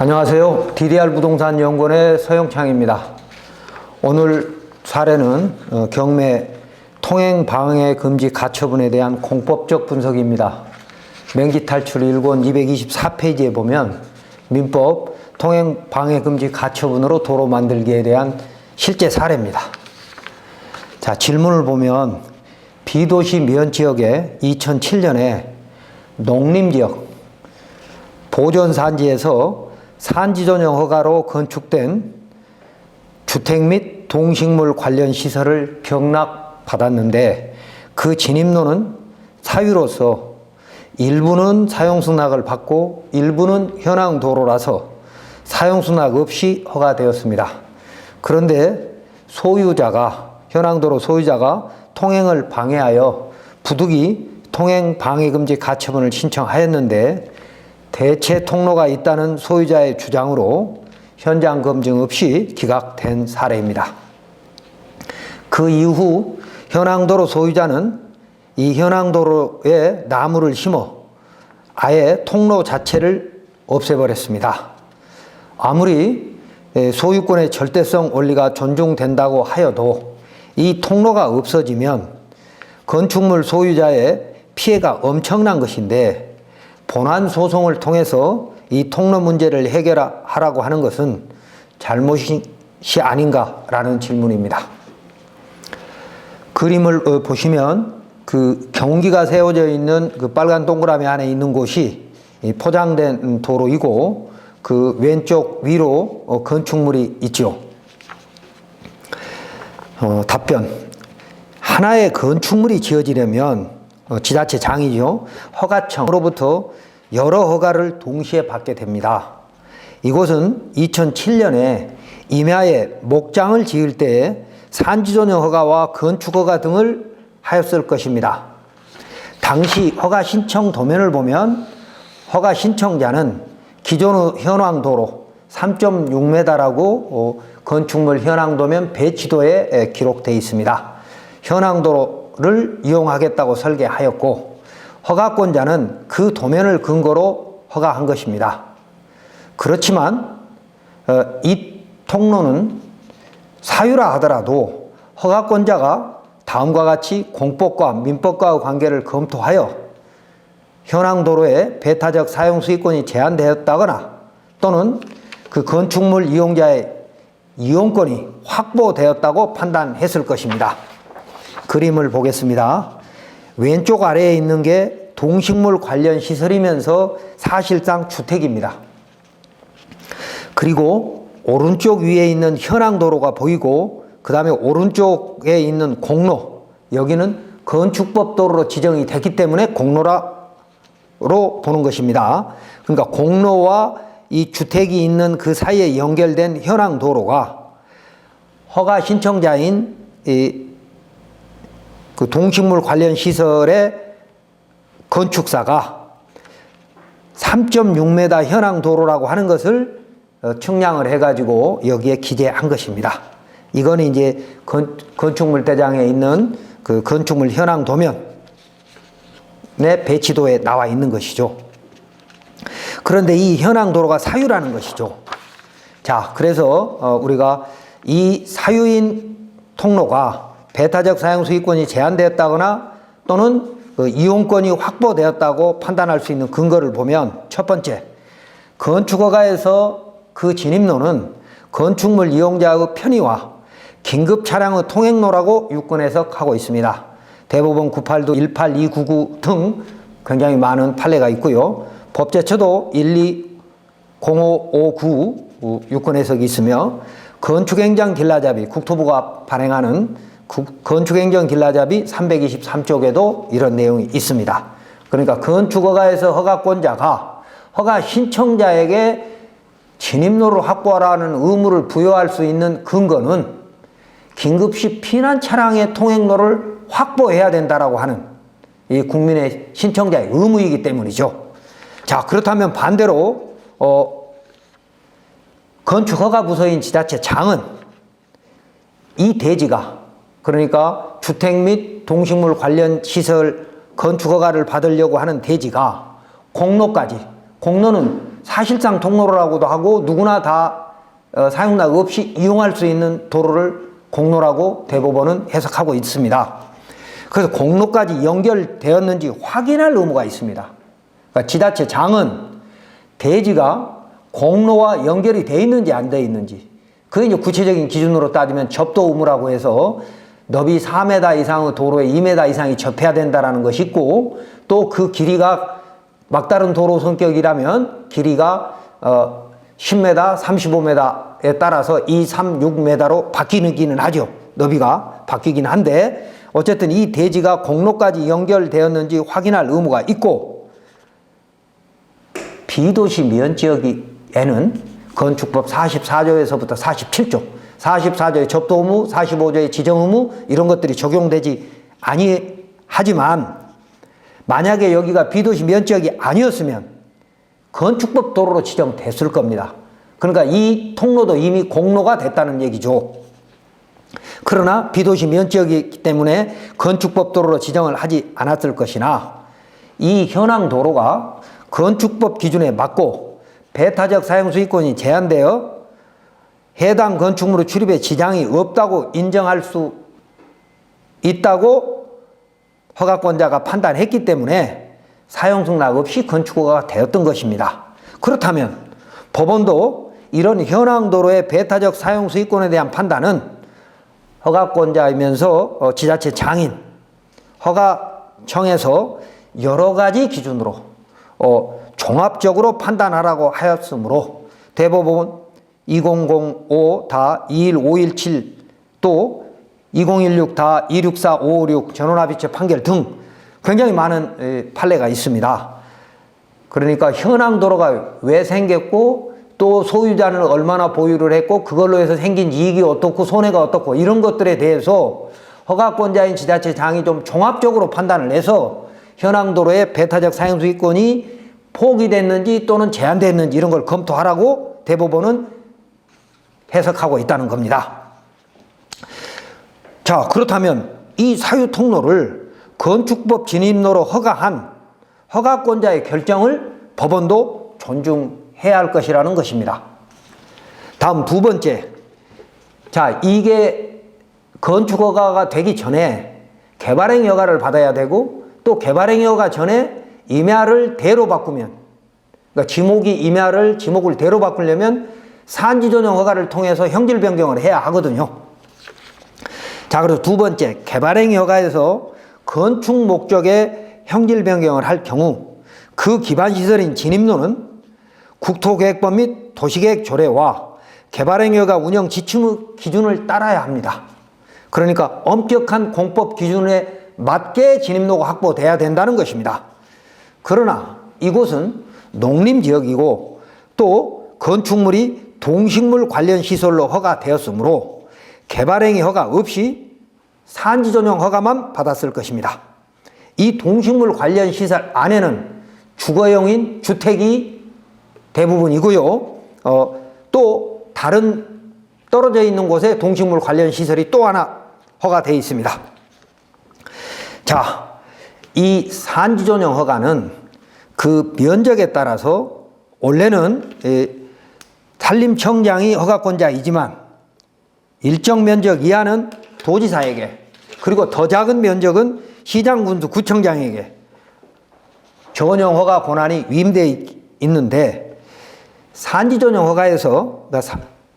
안녕하세요. DDR 부동산 연구원의 서영창입니다. 오늘 사례는 경매 통행 방해 금지 가처분에 대한 공법적 분석입니다. 명기 탈출 1권 224페이지에 보면 민법 통행 방해 금지 가처분으로 도로 만들기에 대한 실제 사례입니다. 자, 질문을 보면 비도시 면지역에 2007년에 농림지역 보존산지에서 산지 전용 허가로 건축된 주택 및 동식물 관련 시설을 병락받았는데 그 진입로는 사유로서 일부는 사용승낙을 받고 일부는 현황도로라서 사용승낙 없이 허가되었습니다. 그런데 현황도로 소유자가 통행을 방해하여 부득이 통행 방해금지 가처분을 신청하였는데 대체 통로가 있다는 소유자의 주장으로 현장 검증 없이 기각된 사례입니다. 그 이후 현황도로 소유자는 이 현황도로에 나무를 심어 아예 통로 자체를 없애버렸습니다. 아무리 소유권의 절대성 원리가 존중된다고 하여도 이 통로가 없어지면 건축물 소유자의 피해가 엄청난 것인데 본안 소송을 통해서 이 통로 문제를 해결하라고 하는 것은 잘못이 아닌가라는 질문입니다. 그림을 보시면 그 경기가 세워져 있는 그 빨간 동그라미 안에 있는 곳이 포장된 도로이고 그 왼쪽 위로 건축물이 있죠. 답변. 하나의 건축물이 지어지려면 지자체장이죠. 허가청으로부터 여러 허가를 동시에 받게 됩니다. 이곳은 2007년에 임야에 목장을 지을 때에 산지전용 허가와 건축허가 등을 하였을 것입니다. 당시 허가 신청 도면을 보면 허가 신청자는 기존의 현황도로 3.6m라고 건축물 현황도면 배치도에 기록되어 있습니다. 현황도를 이용하겠다고 설계하였고 허가권자는 그 도면을 근거로 허가한 것입니다. 그렇지만 이 통로는 사유라 하더라도 허가권자가 다음과 같이 공법과 민법과의 관계를 검토하여 현황도로의 배타적 사용 수익권이 제한되었다거나 또는 그 건축물 이용자의 이용권이 확보되었다고 판단했을 것입니다. 그림을 보겠습니다. 왼쪽 아래에 있는 게 동식물 관련 시설이면서 사실상 주택입니다. 그리고 오른쪽 위에 있는 현황도로가 보이고 그 다음에 오른쪽에 있는 공로, 여기는 건축법 도로로 지정이 됐기 때문에 공로로 보는 것입니다. 그러니까 공로와 이 주택이 있는 그 사이에 연결된 현황도로가 허가 신청자인 그 동식물 관련 시설의 건축사가 3.6m 현황도로라고 하는 것을 측량을 해가지고 여기에 기재한 것입니다. 이거는 이제 건축물 대장에 있는 그 건축물 현황 도면의 배치도에 나와 있는 것이죠. 그런데 이 현황도로가 사유라는 것이죠. 자, 그래서 우리가 이 사유인 통로가 배타적 사용 수익권이 제한되었다거나 또는 그 이용권이 확보되었다고 판단할 수 있는 근거를 보면 첫 번째, 건축허가에서 그 진입로는 건축물 이용자의 편의와 긴급 차량의 통행로라고 유권 해석하고 있습니다. 대법원 98도 18299 등 굉장히 많은 판례가 있고요. 법제처도 120559 유권 해석이 있으며 건축행정 길라잡이 국토부가 발행하는 건축행정 길라잡이 323쪽에도 이런 내용이 있습니다. 그러니까 건축허가에서 허가권자가 허가 신청자에게 진입로를 확보하라는 의무를 부여할 수 있는 근거는 긴급시 피난 차량의 통행로를 확보해야 된다라고 하는 이 국민의 신청자의 의무이기 때문이죠. 자, 그렇다면 반대로 건축허가 부서인 지자체장은 이 대지가 그러니까 주택 및 동식물 관련 시설 건축허가를 받으려고 하는 대지가 공로까지, 공로는 사실상 통로라고도 하고 누구나 다 사용락 없이 이용할 수 있는 도로를 공로라고 대법원은 해석하고 있습니다. 그래서 공로까지 연결되었는지 확인할 의무가 있습니다. 그러니까 지자체장은 대지가 공로와 연결이 돼 있는지 안 돼 있는지, 그게 이제 구체적인 기준으로 따지면 접도 의무라고 해서 너비 4m 이상의 도로에 2m 이상이 접해야 된다는 것이 있고, 또 그 길이가 막다른 도로 성격이라면 길이가 10m, 35m에 따라서 2, 3, 6m로 바뀌기는 하죠. 너비가 바뀌긴 한데 어쨌든 이 대지가 공로까지 연결되었는지 확인할 의무가 있고, 비도시 면지역에는 건축법 44조에서부터 47조, 44조의 접도 의무, 45조의 지정 의무 이런 것들이 적용되지 아니하지만, 만약에 여기가 비도시 면지역이 아니었으면 건축법 도로로 지정됐을 겁니다. 그러니까 이 통로도 이미 공로가 됐다는 얘기죠. 그러나 비도시 면지역이기 때문에 건축법 도로로 지정을 하지 않았을 것이나, 이 현황 도로가 건축법 기준에 맞고 배타적 사용 수익권이 제한되어 해당 건축물의 출입에 지장이 없다고 인정할 수 있다고 허가권자가 판단했기 때문에 사용승낙 없이 건축허가가 되었던 것입니다. 그렇다면 법원도 이런 현황도로의 배타적 사용 수익권에 대한 판단은 허가권자이면서 지자체 장인, 허가청에서 여러 가지 기준으로 종합적으로 판단하라고 하였으므로 대법원 2005-21517 또 2016-264-556 전원합의체 판결 등 굉장히 많은 판례가 있습니다. 그러니까 현황도로가 왜 생겼고 또 소유자는 얼마나 보유를 했고 그걸로 해서 생긴 이익이 어떻고 손해가 어떻고 이런 것들에 대해서 허가권자인 지자체장이 좀 종합적으로 판단을 해서 현황도로의 배타적 사용수익권이 포기됐는지 또는 제한됐는지 이런 걸 검토하라고 대법원은 해석하고 있다는 겁니다. 자, 그렇다면 이 사유 통로를 건축법 진입로로 허가한 허가권자의 결정을 법원도 존중해야 할 것이라는 것입니다. 다음 두 번째, 자, 이게 건축허가가 되기 전에 개발행위 허가를 받아야 되고 또 개발행위 허가 전에 임야를 대로 바꾸면, 그러니까 지목을 대로 바꾸려면 산지전용 허가를 통해서 형질 변경을 해야 하거든요. 자, 그래서 두 번째, 개발행위 허가에서 건축 목적의 형질 변경을 할 경우 그 기반시설인 진입로는 국토계획법 및 도시계획 조례와 개발행위 허가 운영 지침의 기준을 따라야 합니다. 그러니까 엄격한 공법 기준에 맞게 진입로가 확보돼야 된다는 것입니다. 그러나 이곳은 농림지역이고 또 건축물이 동식물 관련 시설로 허가되었으므로 개발행위 허가 없이 산지전용 허가만 받았을 것입니다. 이 동식물 관련 시설 안에는 주거용인 주택이 대부분이고요. 또 다른 떨어져 있는 곳에 동식물 관련 시설이 또 하나 허가되어 있습니다. 자, 이 산지전용 허가는 그 면적에 따라서 원래는 산림청장이 허가권자이지만 일정 면적 이하는 도지사에게, 그리고 더 작은 면적은 시장군수 구청장에게 전용 허가 권한이 위임되어 있는데, 산지전용 허가에서,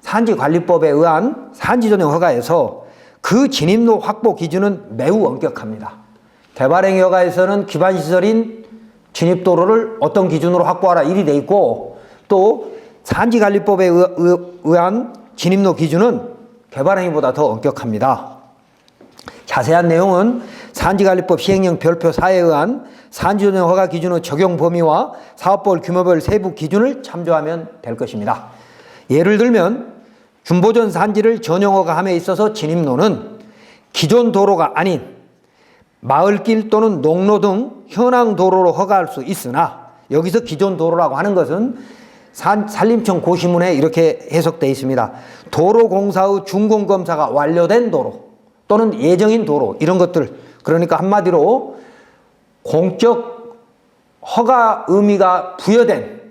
산지관리법에 의한 산지전용 허가에서 그 진입로 확보 기준은 매우 엄격합니다. 개발행위 허가에서는 기반시설인 진입도로를 어떤 기준으로 확보하라 일이 돼 있고, 또 산지관리법에 의한 진입로 기준은 개발행위보다 더 엄격합니다. 자세한 내용은 산지관리법 시행령 별표 4에 의한 산지전용 허가 기준의 적용 범위와 사업별 규모별 세부 기준을 참조하면 될 것입니다. 예를 들면 준보전 산지를 전용 허가함에 있어서 진입로는 기존 도로가 아닌 마을길 또는 농로 등 현황 도로로 허가할 수 있으나, 여기서 기존 도로라고 하는 것은 산림청 고시문에 이렇게 해석되어 있습니다. 도로공사의 준공검사가 완료된 도로 또는 예정인 도로, 이런 것들, 그러니까 한마디로 공적 허가 의미가 부여된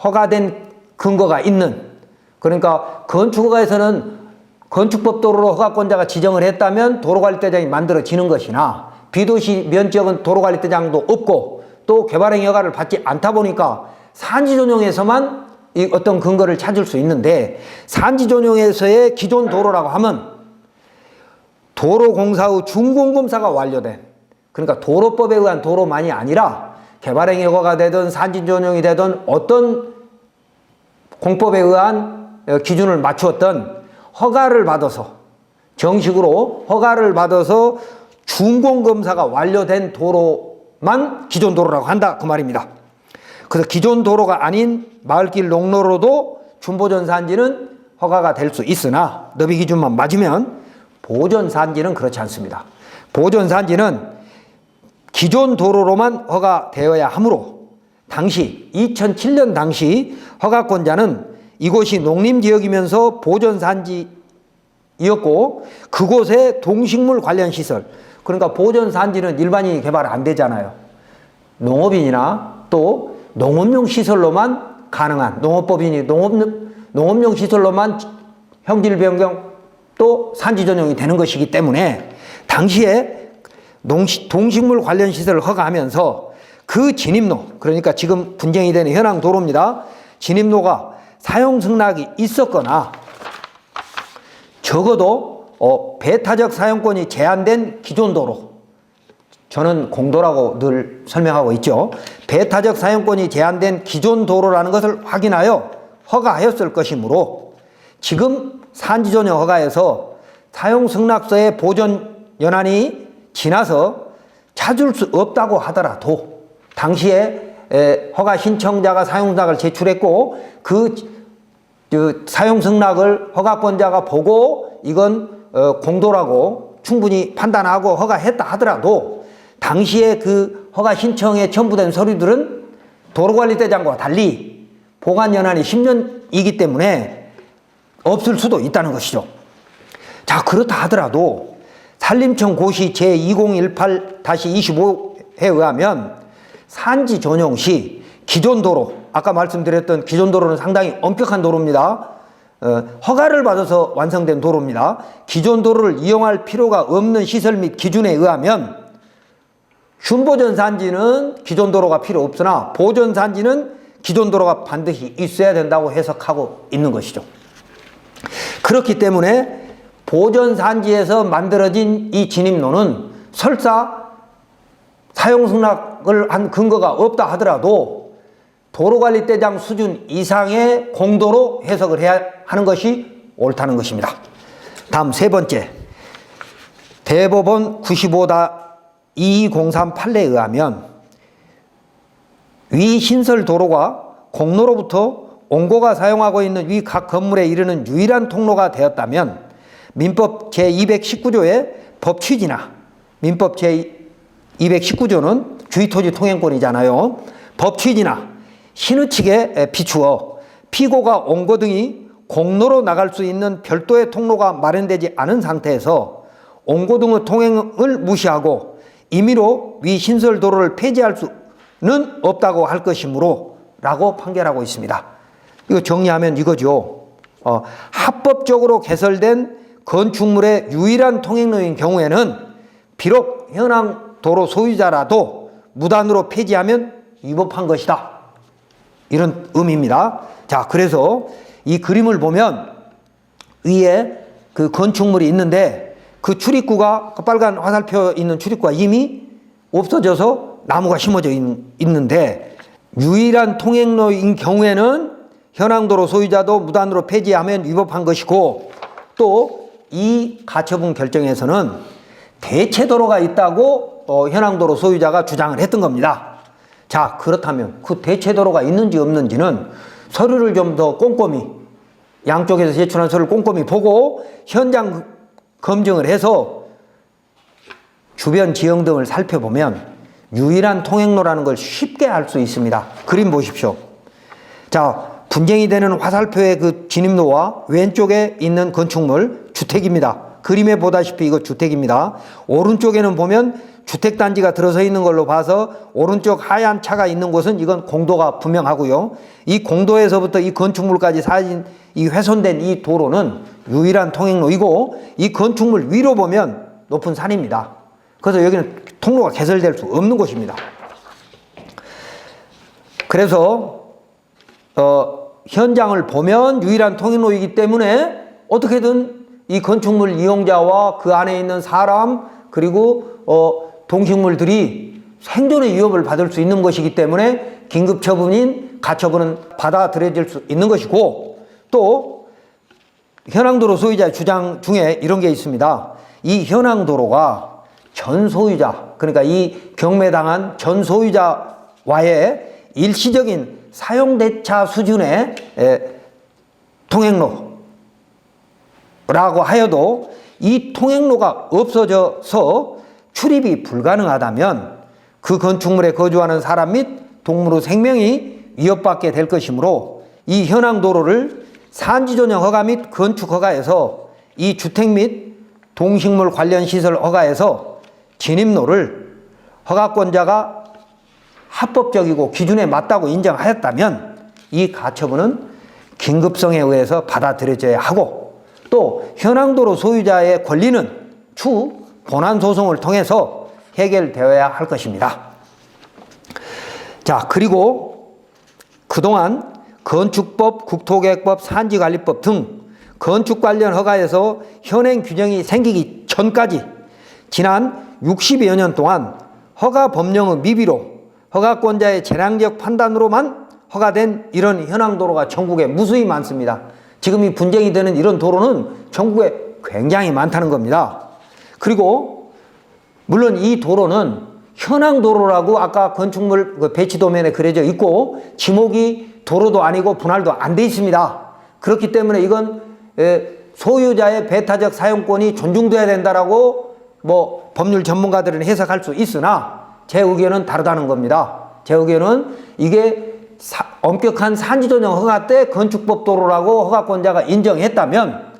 허가된 근거가 있는, 그러니까 건축허가에서는 건축법도로로 허가권자가 지정을 했다면 도로관리대장이 만들어지는 것이나, 비도시 면적은 도로관리대장도 없고 또 개발행위 허가를 받지 않다 보니까 산지전용에서만 이 어떤 근거를 찾을 수 있는데, 산지전용에서의 기존 도로라고 하면 도로공사 후 준공검사가 완료된, 그러니까 도로법에 의한 도로만이 아니라 개발행위 허가가 되든 산지전용이 되든 어떤 공법에 의한 기준을 맞추었던 허가를 받아서, 정식으로 허가를 받아서 준공검사가 완료된 도로만 기존 도로라고 한다, 그 말입니다. 그래서 기존 도로가 아닌 마을길 농로로도 준보전산지는 허가가 될 수 있으나 너비 기준만 맞으면 보전산지는 그렇지 않습니다. 보전산지는 기존 도로로만 허가되어야 하므로 당시 2007년 당시 허가권자는 이곳이 농림지역이면서 보전산지였고 그곳에 동식물 관련 시설, 그러니까 보전산지는 일반인이 개발 안 되잖아요. 농업인이나 또 농업용 시설로만 가능한, 농업법인이 농업용 시설로만 형질 변경 또 산지 전용이 되는 것이기 때문에 당시에 동식물 관련 시설을 허가하면서 그 진입로, 그러니까 지금 분쟁이 되는 현황 도로입니다. 진입로가 사용 승낙이 있었거나 적어도 배타적 사용권이 제한된 기존 도로, 저는 공도라고 늘 설명하고 있죠. 배타적 사용권이 제한된 기존 도로라는 것을 확인하여 허가하였을 것이므로 지금 산지전용 허가에서 사용승낙서의 보존 연한이 지나서 찾을 수 없다고 하더라도 당시에 허가 신청자가 사용승낙을 제출했고 그 사용승낙을 허가권자가 보고 이건 공도라고 충분히 판단하고 허가했다 하더라도 당시에 그 허가 신청에 첨부된 서류들은 도로관리대장과 달리 보관연한이 10년이기 때문에 없을 수도 있다는 것이죠. 자, 그렇다 하더라도 산림청 고시 제2018-25에 의하면 산지 전용 시 기존 도로, 아까 말씀드렸던 기존 도로는 상당히 엄격한 도로입니다. 허가를 받아서 완성된 도로입니다. 기존 도로를 이용할 필요가 없는 시설 및 기준에 의하면 준보전산지는 기존 도로가 필요 없으나 보전산지는 기존 도로가 반드시 있어야 된다고 해석하고 있는 것이죠. 그렇기 때문에 보전산지에서 만들어진 이 진입로는 설사 사용승낙을 한 근거가 없다 하더라도 도로관리대장 수준 이상의 공도로 해석을 해야 하는 것이 옳다는 것입니다. 다음 세 번째, 대법원 95-2203 판례에 의하면 위 신설 도로가 공로로부터 원고가 사용하고 있는 위 각 건물에 이르는 유일한 통로가 되었다면 민법 제219조의 법 취지나, 민법 제219조는 주의토지 통행권이잖아요. 법 취지나 신의칙에 비추어 피고가 원고 등이 공로로 나갈 수 있는 별도의 통로가 마련되지 않은 상태에서 원고 등의 통행을 무시하고 임의로 위 신설 도로를 폐지할 수는 없다고 할 것이므로 라고 판결하고 있습니다. 이거 정리하면 이거죠. 합법적으로 개설된 건축물의 유일한 통행로인 경우에는 비록 현황 도로 소유자라도 무단으로 폐지하면 위법한 것이다, 이런 의미입니다. 자, 그래서 이 그림을 보면 위에 그 건축물이 있는데 그 출입구가, 그 빨간 화살표 있는 출입구가 이미 없어져서 나무가 심어져 있는데 유일한 통행로인 경우에는 현황도로 소유자도 무단으로 폐지하면 위법한 것이고, 또 이 가처분 결정에서는 대체도로가 있다고 현황도로 소유자가 주장을 했던 겁니다. 자, 그렇다면 그 대체도로가 있는지 없는지는 서류를 좀 더 꼼꼼히, 양쪽에서 제출한 서류를 꼼꼼히 보고 현장 검증을 해서 주변 지형 등을 살펴보면 유일한 통행로라는 걸 쉽게 알 수 있습니다. 그림 보십시오. 자, 분쟁이 되는 화살표의 그 진입로와 왼쪽에 있는 건축물 주택입니다. 그림에 보다시피 이거 주택입니다. 오른쪽에는 보면 주택단지가 들어서 있는 걸로 봐서 오른쪽 하얀 차가 있는 곳은 이건 공도가 분명하고요. 이 공도에서부터 이 건축물까지 이 훼손된 이 도로는 유일한 통행로이고, 이 건축물 위로 보면 높은 산입니다. 그래서 여기는 통로가 개설될 수 없는 곳입니다. 그래서 현장을 보면 유일한 통행로이기 때문에 어떻게든 이 건축물 이용자와 그 안에 있는 사람, 그리고 동식물들이 생존의 위협을 받을 수 있는 것이기 때문에 긴급처분인 가처분은 받아들여질 수 있는 것이고, 또 현황도로 소유자의 주장 중에 이런 게 있습니다. 이 현황도로가 전 소유자, 그러니까 이 경매당한 전 소유자와의 일시적인 사용대차 수준의 통행로라고 하여도 이 통행로가 없어져서 출입이 불가능하다면 그 건축물에 거주하는 사람 및 동물의 생명이 위협받게 될 것이므로 이 현황도로를 산지조정 허가 및 건축 허가에서 이 주택 및 동식물 관련 시설 허가에서 진입로를 허가권자가 합법적이고 기준에 맞다고 인정하였다면 이 가처분은 긴급성에 의해서 받아들여져야 하고, 또 현황도로 소유자의 권리는 추후 본안소송을 통해서 해결되어야 할 것입니다. 자, 그리고 그동안 건축법, 국토계획법, 산지관리법 등 건축 관련 허가에서 현행 규정이 생기기 전까지 지난 60여 년 동안 허가 법령의 미비로 허가권자의 재량적 판단으로만 허가된 이런 현황도로가 전국에 무수히 많습니다. 지금 이 분쟁이 되는 이런 도로는 전국에 굉장히 많다는 겁니다. 그리고 물론 이 도로는 현황도로라고 아까 건축물 배치도면에 그려져 있고 지목이 도로도 아니고 분할도 안 돼 있습니다. 그렇기 때문에 이건 소유자의 배타적 사용권이 존중돼야 된다라고 법률 전문가들은 해석할 수 있으나 제 의견은 다르다는 겁니다. 제 의견은 이게 엄격한 산지조정 허가 때 건축법 도로라고 허가권자가 인정했다면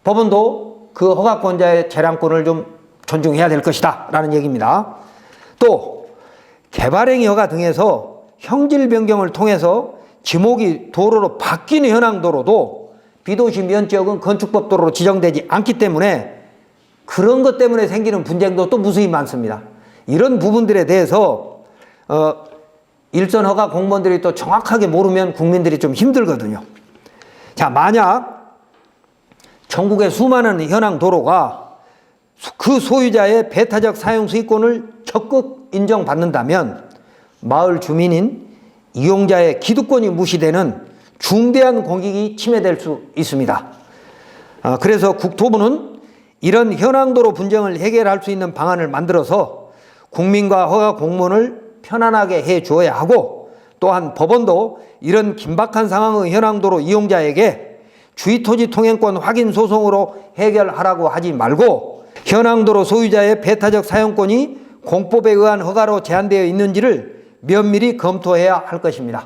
법원도 그 허가권자의 재량권을 좀 존중해야 될 것이다 라는 얘기입니다. 또 개발행위 허가 등에서 형질 변경을 통해서 지목이 도로로 바뀌는 현황도로도 비도시 면적은 건축법 도로로 지정되지 않기 때문에 그런 것 때문에 생기는 분쟁도 또 무수히 많습니다. 이런 부분들에 대해서 일선 허가 공무원들이 또 정확하게 모르면 국민들이 좀 힘들거든요. 자, 만약 전국의 수많은 현황 도로가 그 소유자의 배타적 사용 수익권을 적극 인정받는다면 마을 주민인 이용자의 기득권이 무시되는 중대한 공익이 침해될 수 있습니다. 그래서 국토부는 이런 현황도로 분쟁을 해결할 수 있는 방안을 만들어서 국민과 허가 공무원을 편안하게 해 주어야 하고, 또한 법원도 이런 긴박한 상황의 현황도로 이용자에게 주의토지 통행권 확인 소송으로 해결하라고 하지 말고 현황도로 소유자의 배타적 사용권이 공법에 의한 허가로 제한되어 있는지를 면밀히 검토해야 할 것입니다.